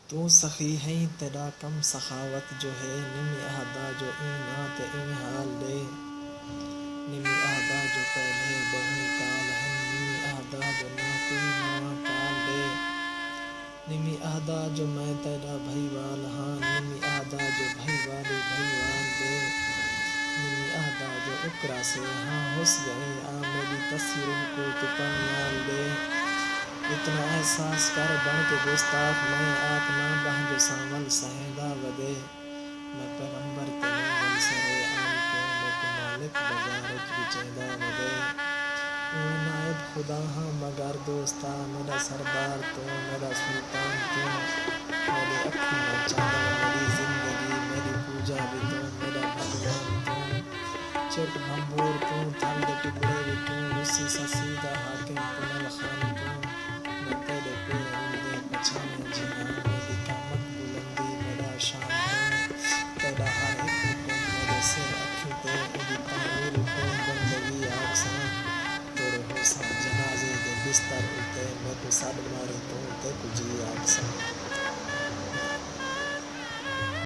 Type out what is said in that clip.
تو سخی ہے تیرا کم سخاوت جو ہے، نمی عہدہ جو اینا تے این حال دے، نمی عہدہ جو پہلے بہوں کال ہن، نمی عہدہ جو نہ کوئی نواں کال دے، نمی عہدہ جو میں تیرا بھائی وال ہاں، نمی عہدہ جو بھائی والی بھائی وال دے، نمی عہدہ جو اکرا سے ہاں ہس گئے آ میری تصویر کو تو پر نال دے، اتنا احساس کر بن کے گستاخ میں آکھ نہ بہ جو سانول سہیدا ودے، میں پیغمبر تینوں ول سرے عام کو میکو مالک بازارچ بچیندا ودے، اوئے نائب خدا ہاں مگر دوستا، میرا سردار تو میرا سلطان تو، میری اکھیں نا چادر میری زندگی میری پوجا بھی تو، میرا بھگوان تو، چٹ بھمبور تو، تھل دے ٹکڑے بھی تو، رسی سسی دا حاکم کنل خان تو، میں تیرے پیر ولدے پچھانے جھیاں، میری قامت بلندی میرا شان تو، تیرا ہر ایک حکم میرے سر اکھیں تے، ایندی تعمیل کو بندگی آکھساں، توڑے ہوساں جنازے دے بستر اُتے، میکو سڈ ماری تو تے کو جی آکھساں۔